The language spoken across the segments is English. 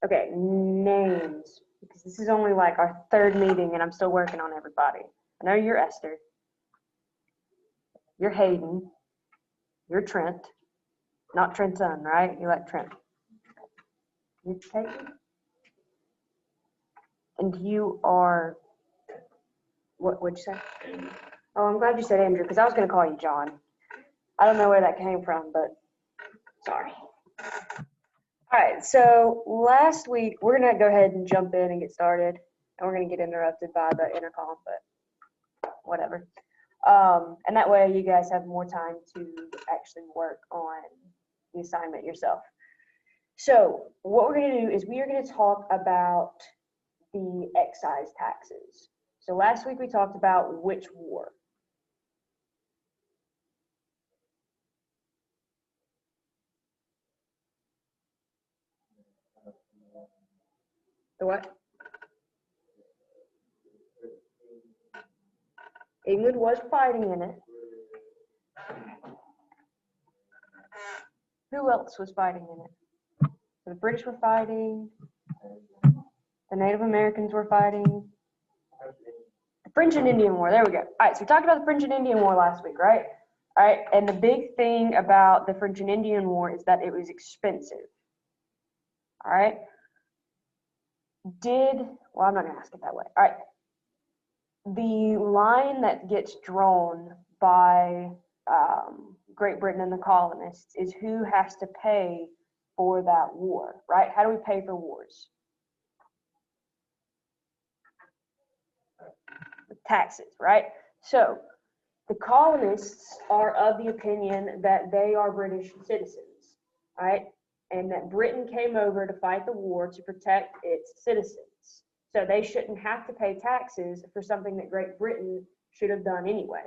Okay, names. Because this is only like our third meeting and I'm still working on everybody. I know you're Esther. You're Hayden. You're Trent. Not Trenton, right? You like Trent. You're Peyton. And you are, what'd you say? Oh, I'm glad you said Andrew, because I was going to call you John. I don't know where that came from, but sorry. All right, so last week, we're going to go ahead and jump in and get started, and we're going to get interrupted by the intercom, but whatever. And that way you guys have more time to actually work on the assignment yourself. So what we're going to do is we are going to talk about the excise taxes. So last week we talked about which war? The what? England was fighting in it. Who else was fighting in it? The British were fighting. The Native Americans were fighting. The French and Indian War. There we go. All right, so we talked about the French and Indian War last week, right? All right, and the big thing about the French and Indian War is that it was expensive. All right. Well, I'm not going to ask it that way. All right. The line that gets drawn by Great Britain and the colonists is who has to pay for that war, right? How do we pay for wars? Taxes, right? So the colonists are of the opinion that they are British citizens, right? And that Britain came over to fight the war to protect its citizens. So they shouldn't have to pay taxes for something that Great Britain should have done anyway,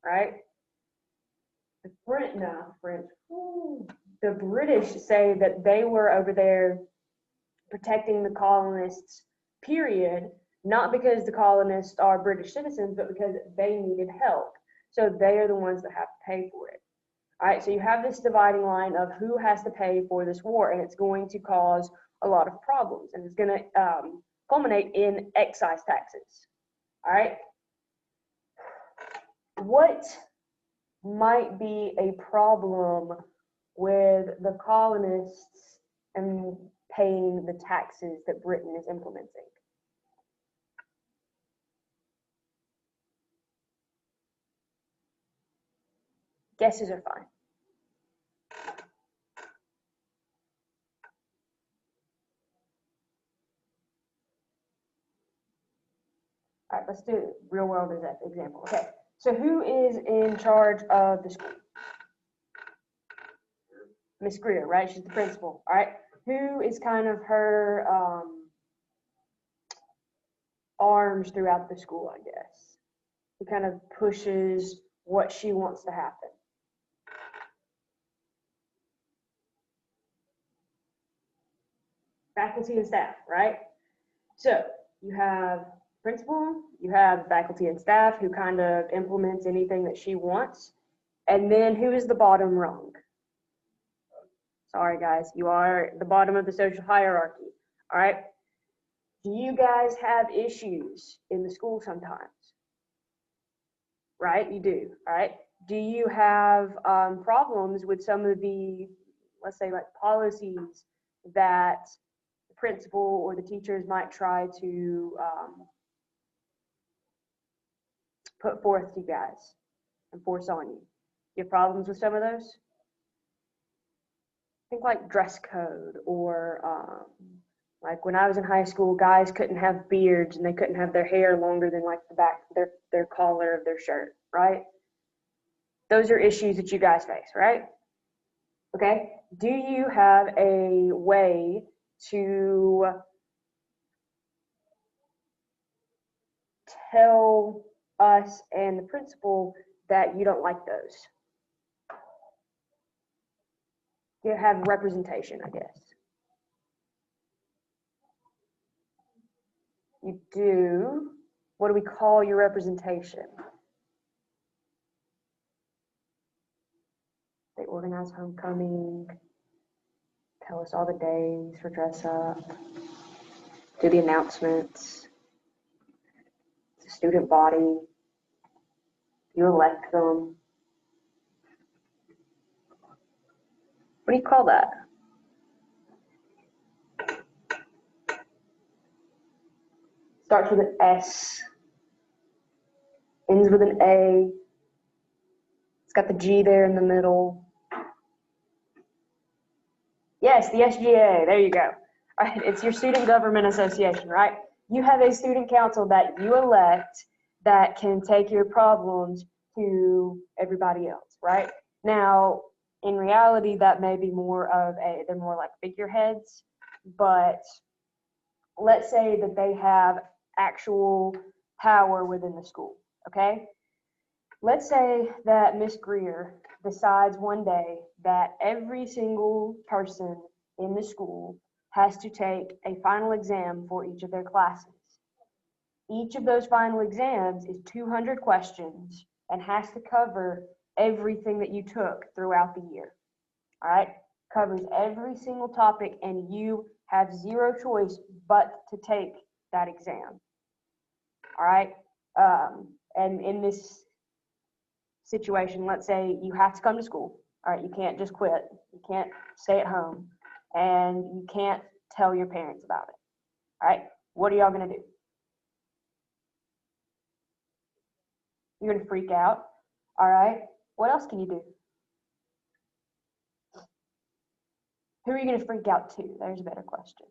right? The British say that they were over there protecting the colonists, period, not because the colonists are British citizens, but because they needed help. So they are the ones that have to pay for it. All right, so you have this dividing line of who has to pay for this war, and it's going to cause a lot of problems, and it's going to culminate in excise taxes. All right. What might be a problem with the colonists and paying the taxes that Britain is implementing? Guesses are fine. All right, let's do it. Real world example. Okay, so who is in charge of the school? Miss Greer, right? She's the principal. All right, who is kind of her arms throughout the school, I guess? Who kind of pushes what she wants to happen? Faculty and staff, right? So you have principal, you have faculty and staff who kind of implements anything that she wants. And then who is the bottom rung? Sorry, guys, you are the bottom of the social hierarchy. All right. Do you guys have issues in the school sometimes? Right, you do. All right. Do you have problems with some of the, let's say, like policies that the principal or the teachers might try to put forth to you guys and force on you? You have problems with some of those? Think like dress code, or like when I was in high school, guys couldn't have beards and they couldn't have their hair longer than like the back of their collar of their shirt, right? Those are issues that you guys face, right? Okay. Do you have a way to tell us and the principal that you don't like those? You have representation, I guess. You do. What do we call your representation? They organize homecoming, tell us all the days for dress up. do the announcements. It's a student body. You elect them. What do you call that? Starts with an S, ends with an A. It's got the G there in the middle. Yes, the SGA, there you go. All right, it's your student government association, right? You have a student council that you elect that can take your problems to everybody else, right? Now, in reality, that may be they're more like figureheads, but let's say that they have actual power within the school, okay? Let's say that Miss Greer decides one day that every single person in the school has to take a final exam for each of their classes. Each of those final exams is 200 questions and has to cover everything that you took throughout the year. All right? Covers every single topic, and you have zero choice but to take that exam. All right? And in this situation, let's say you have to come to school. All right? You can't just quit. You can't stay at home, and you can't tell your parents about it. All right? What are y'all going to do? You're going to freak out. All right? What else can you do? Who are you going to freak out to? There's a better question.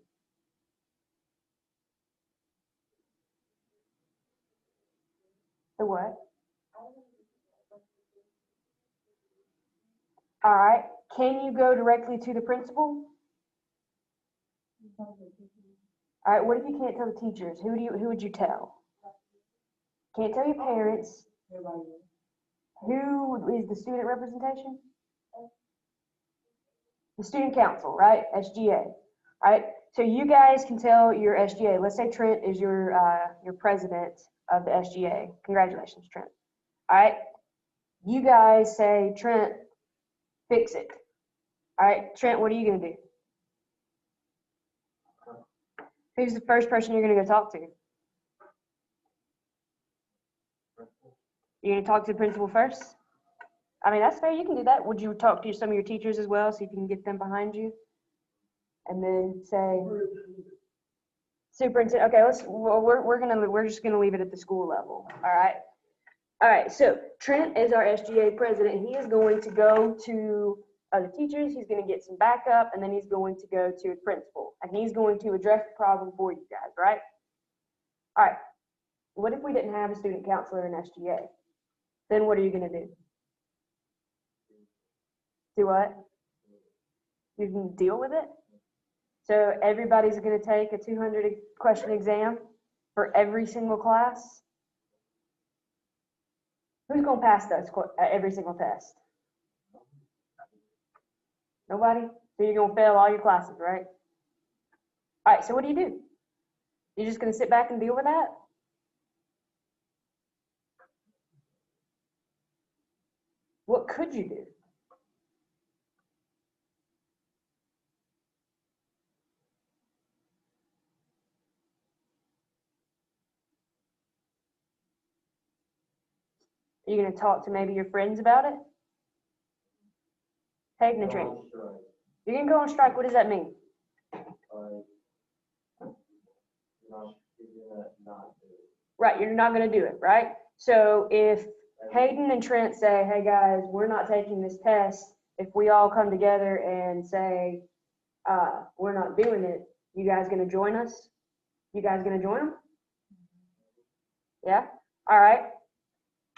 The what? All right. Can you go directly to the principal? All right. What if you can't tell the teachers? Who would you tell? Can't tell your parents. Who is the student representation? The student council, right? SGA. All right. So you guys can tell your SGA. Let's say Trent is your president of the SGA. Congratulations, Trent. All right. You guys say, Trent, fix it. All right, Trent, what are you going to do? Who's the first person you're going to go talk to? You're going to talk to the principal first? I mean, that's fair. You can do that. Would you talk to some of your teachers as well, so you can get them behind you? And then say, superintendent. Okay, we're just gonna leave it at the school level. All right. All right. So Trent is our SGA president. He is going to go to other teachers. He's going to get some backup, and then he's going to go to a principal, and he's going to address the problem for you guys. Right. All right. What if we didn't have a student counselor in SGA? Then what are you going to do? Do what? You can deal with it? So everybody's going to take a 200 question exam for every single class? Who's going to pass those every single test? Nobody? So you're going to fail all your classes, right? All right, so what do? You're just going to sit back and deal with that? What could you do? Are you going to talk to maybe your friends about it? Hayden and Trent. You're going to go on strike. What does that mean? Right, you're not going to do it, right? So if Hayden and Trent say, hey guys, we're not taking this test, if we all come together and say, we're not doing it, you guys going to join us? You guys going to join them? Yeah? All right.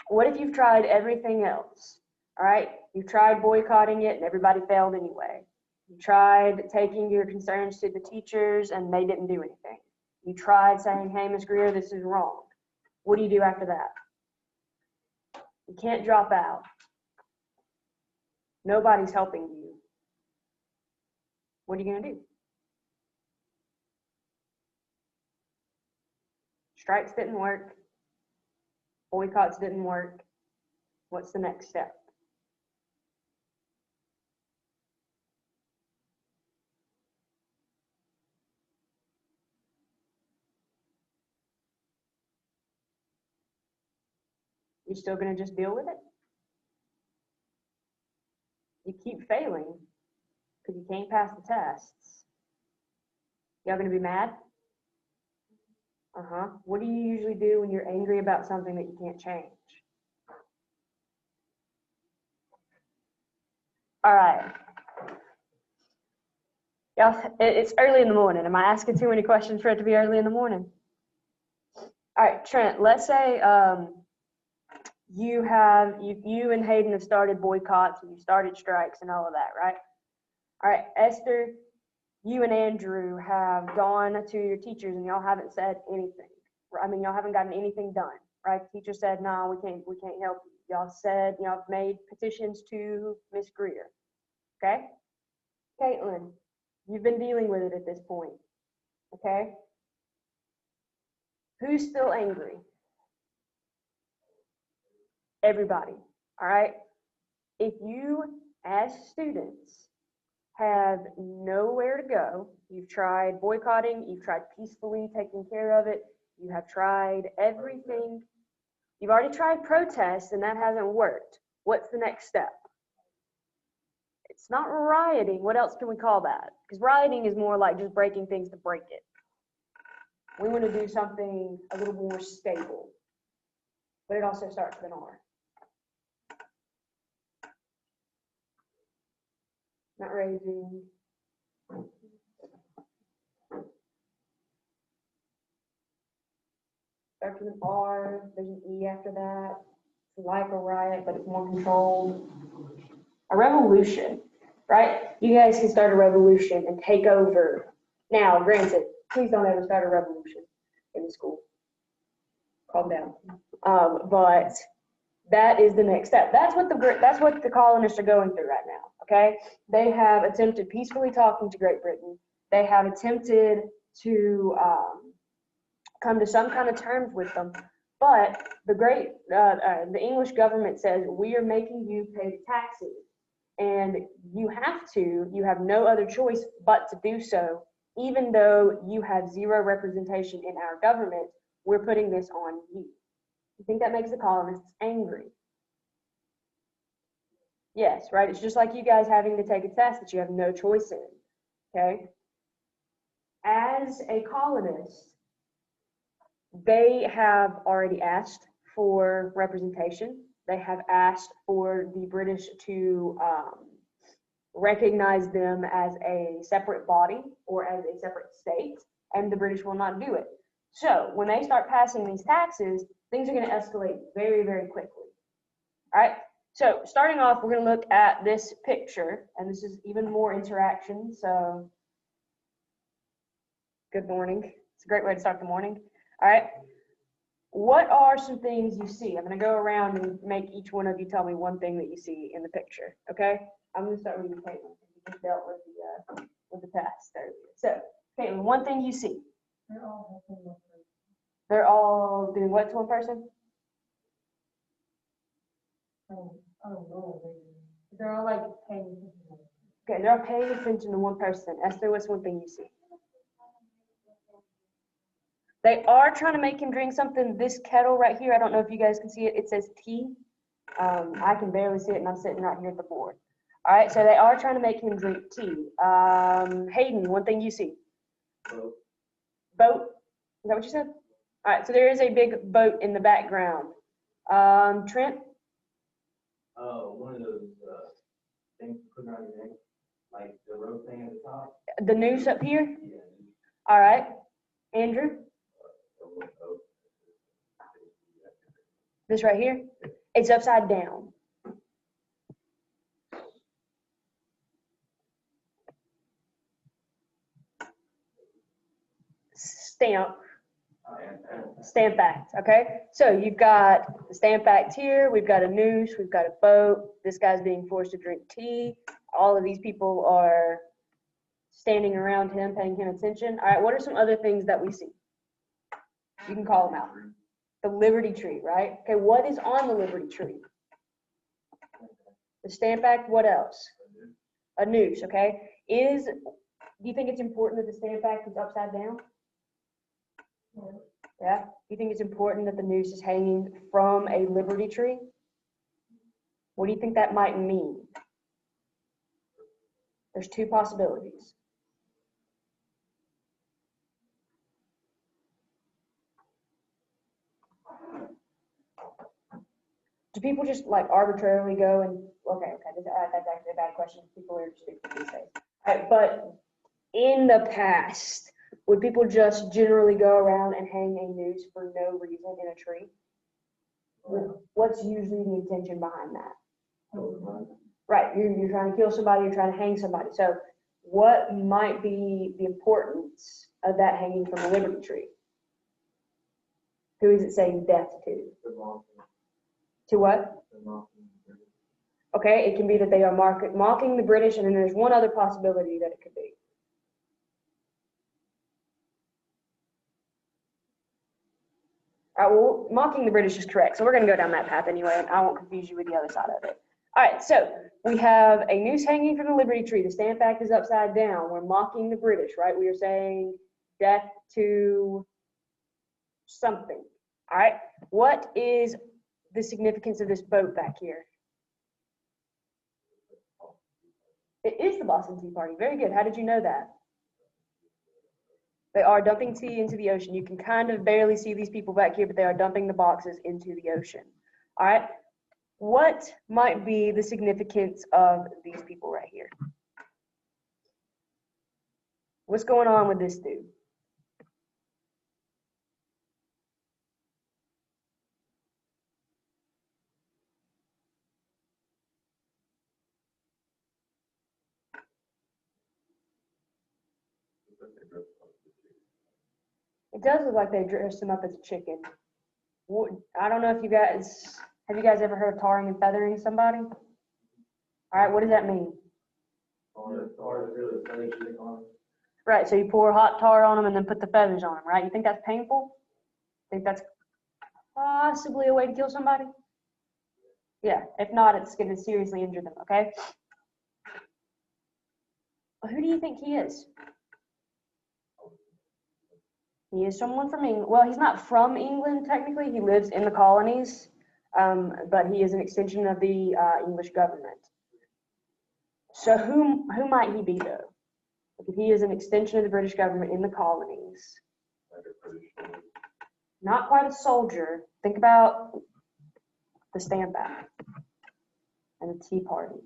What if you've tried everything else? All right. You tried boycotting it and everybody failed anyway. You tried taking your concerns to the teachers and they didn't do anything. You tried saying, hey, Ms. Greer, this is wrong. What do you do after that? You can't drop out. Nobody's helping you. What are you going to do? Strikes didn't work. Boycotts didn't work. What's the next step? You're still going to just deal with it? You keep failing because you can't pass the tests. Y'all going to be mad? What do you usually do when you're angry about something that you can't change? All right. Y'all, it's early in the morning. Am I asking too many questions for it to be early in the morning? All right, Trent, let's say you and Hayden have started boycotts and you started strikes and all of that, right? All right, Esther, you and Andrew have gone to your teachers and y'all haven't said anything. I mean, y'all haven't gotten anything done, right? The teacher said, no, we can't help you. Y'all said, y'all have made petitions to Miss Greer, okay? Caitlin, you've been dealing with it at this point, okay? Who's still angry? Everybody, all right? If you, as students, have nowhere to go, you've tried boycotting, you've tried peacefully taking care of it, you have tried everything, you've already tried protests and that hasn't worked. What's the next step? It's not rioting. What else can we call that? Because rioting is more like just breaking things to break it. We want to do something a little more stable, but it also starts with an R. Not raising. Starts with an R. There's an E after that. It's like a riot, but it's more controlled. A revolution, right? You guys can start a revolution and take over. Now, granted, please don't ever start a revolution in the school. Calm down. But that is the next step. That's what the colonists are going through right now. Okay, they have attempted peacefully talking to Great Britain. They have attempted to come to some kind of terms with them. But the English government says we are making you pay the taxes. And you have no other choice but to do so, even though you have zero representation in our government, we're putting this on you. You think that makes the colonists angry? Yes, right? It's just like you guys having to take a test that you have no choice in, okay? As a colonist, they have already asked for representation. They have asked for the British to recognize them as a separate body or as a separate state, and the British will not do it. So when they start passing these taxes, things are going to escalate very, very quickly. All right, so starting off, we're going to look at this picture, and this is even more interaction, so good morning. It's a great way to start the morning. All right. What are some things you see? I'm going to go around and make each one of you tell me one thing that you see in the picture, okay? I'm going to start with you, Caitlin, because you just dealt with the test earlier. So, Caitlin, one thing you see. They're all doing what to one person? They're all like paying attention. Okay, they're all paying attention to one person. Esther, what's one thing you see? They are trying to make him drink something. This kettle right here, I don't know if you guys can see it. It says tea. I can barely see it, and I'm sitting right here at the board. All right, so they are trying to make him drink tea. Hayden, one thing you see. Boat. Boat? Is that what you said? All right, so there is a big boat in the background. Trent? Oh, one of those things to put around your neck, like the rope thing at the top. The noose up here? Yeah. All right. Andrew? This right here? It's upside down. Stamp Act, okay? So you've got the Stamp Act here, we've got a noose, we've got a boat, this guy's being forced to drink tea, all of these people are standing around him, paying him attention. All right, what are some other things that we see? You can call them out. The Liberty Tree, right? Okay, what is on the Liberty Tree? The Stamp Act, what else? A noose, okay? Do you think it's important that the Stamp Act is upside down? Yeah? You think it's important that the noose is hanging from a liberty tree? What do you think that might mean? There's two possibilities. Do people just like arbitrarily go and, okay, that's actually a bad question. People are stupid these days. All right, but in the past, would people just generally go around and hang a noose for no reason in a tree? What's usually the intention behind that? Right, you're trying to kill somebody, you're trying to hang somebody. So what might be the importance of that hanging from a liberty tree? Who is it saying death to? To what? Okay, it can be that they are mocking the British, and then there's one other possibility that it could be. All right, well, mocking the British is correct, so we're going to go down that path anyway, and I won't confuse you with the other side of it. All right, so we have a noose hanging from the Liberty Tree. The Stamp Act is upside down. We're mocking the British, right? We are saying death to something. All right, what is the significance of this boat back here? It is the Boston Tea Party. Very good. How did you know that? They are dumping tea into the ocean. You can kind of barely see these people back here, but they are dumping the boxes into the ocean. All right. What might be the significance of these people right here? What's going on with this dude? It does look like they dressed him up as a chicken. I don't know if you guys, have you guys ever heard of tarring and feathering somebody? All right, what does that mean? Right, so you pour hot tar on them and then put the feathers on them, right? You think that's painful? Think that's possibly a way to kill somebody? Yeah, if not, it's going to seriously injure them, okay? Well, who do you think he is? He is someone from England. Well, he's not from England, technically. He lives in the colonies, but he is an extension of the English government. So who might he be, though? If he is an extension of the British government in the colonies. Not quite a soldier. Think about the Stamp Act and the Tea Party.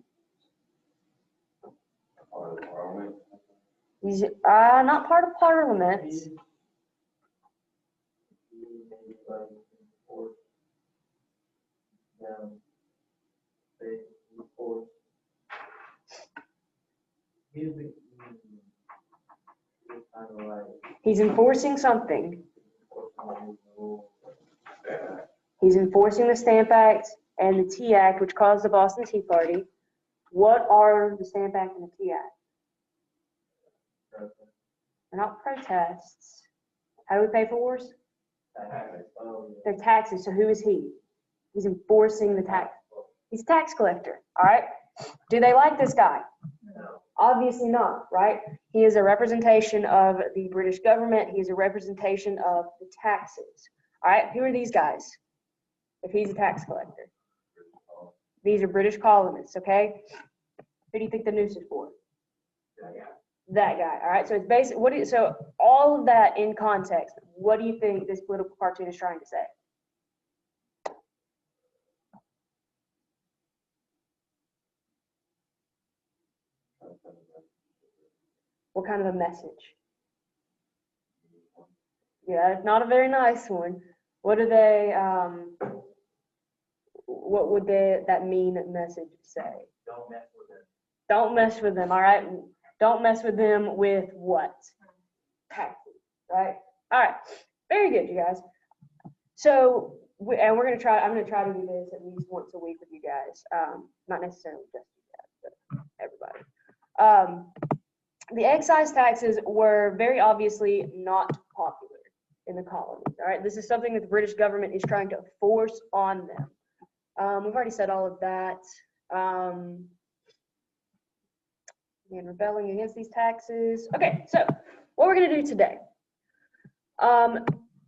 He's not part of Parliament. He's enforcing something. He's enforcing the Stamp Act and the Tea Act, which caused the Boston Tea Party. What are the Stamp Act and the Tea Act? They're not protests. How do we pay for wars? They're taxes. So who is he? He's enforcing the tax. He's a tax collector. All right. Do they like this guy? No. Obviously not, right? He is a representation of the British government. He is a representation of the taxes. All right. Who are these guys? If he's a tax collector, these are British colonists. Okay. Who do you think the noose is for? That guy. All right. So it's basic. So all of that in context, what do you think this political cartoon is trying to say? What kind of a message? Yeah, it's not a very nice one. What do they? What would that mean message say? Don't mess with them. Don't mess with them. All right. Don't mess with them with what? Taxes. Right. All right. Very good, you guys. So, and we're gonna try. I'm gonna try to do this at least once a week with you guys. Not necessarily just you guys, but everybody. The excise taxes were very obviously not popular in the colonies. All right, this is something that the British government is trying to force on them. We've already said all of that. And rebelling against these taxes. Okay, so what we're going to do today.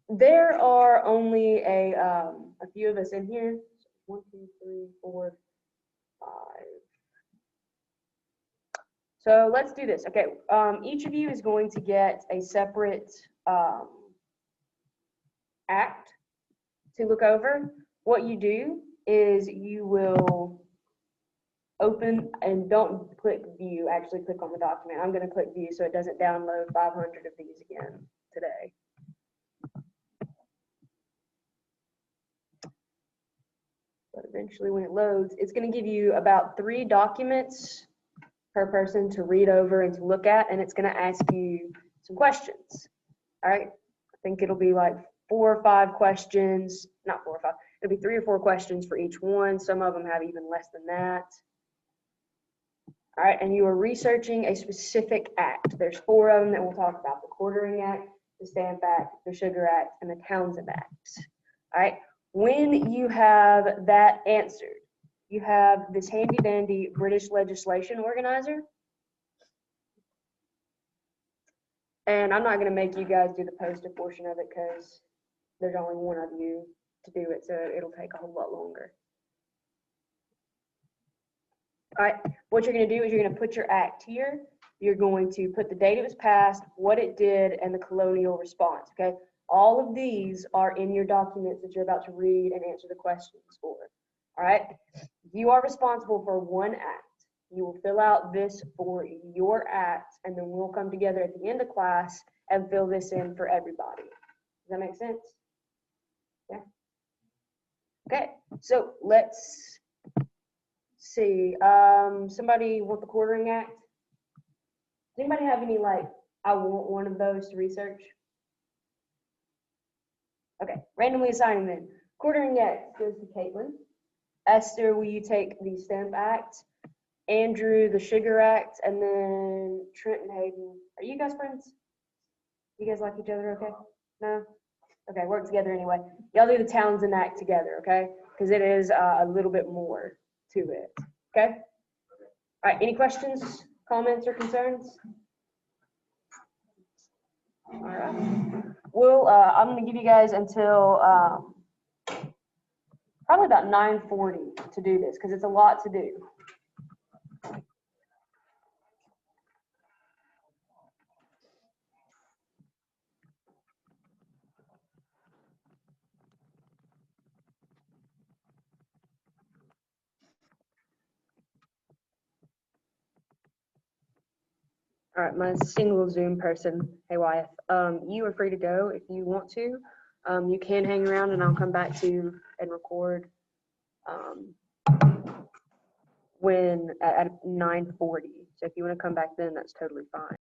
there are only a few of us in here. 1, 2, 3, 4, 5. So let's do this. Okay, each of you is going to get a separate act to look over. What you do is you will open, and don't click view, actually click on the document. I'm going to click view so it doesn't download 500 of these again today. But eventually when it loads, it's going to give you about 3 documents per person to read over and to look at, and it's going to ask you some questions. All right, I think it'll be like 4 or 5 questions, not 4 or 5, it'll be 3 or 4 questions for each one. Some of them have even less than that. All right, and you are researching a specific act. There's 4 of them that we'll talk about: the Quartering Act, the Stamp Act, the Sugar Act, and the Townsend Act. All right, when you have that answered, you have this handy dandy British legislation organizer. And I'm not going to make you guys do the poster portion of it because there's only one of you to do it, so it'll take a whole lot longer. All right, what you're going to do is you're going to put your act here. You're going to put the date it was passed, what it did, and the colonial response, okay? All of these are in your documents that you're about to read and answer the questions for, all right? You are responsible for one act. You will fill out this for your act, and then we'll come together at the end of class and fill this in for everybody. Does that make sense? Yeah. Okay, so let's see. Somebody want the Quartering Act? Does anybody have any, like, I want one of those to research? Okay, randomly assigning them. Quartering Act goes to Caitlin. Esther, will you take the Stamp Act? Andrew, the Sugar Act, and then Trent and Hayden. Are you guys friends? You guys like each other okay? No? Okay, work together anyway. Y'all do the Townsend Act together, okay? Because it is a little bit more to it, okay? All right, any questions, comments, or concerns? All right. Well, I'm going to give you guys until probably about 9:40 to do this because it's a lot to do. All right, my single Zoom person, hey Wyeth, you are free to go if you want to. You can hang around and I'll come back to you and record when at 9:40. So if you want to come back then, that's totally fine.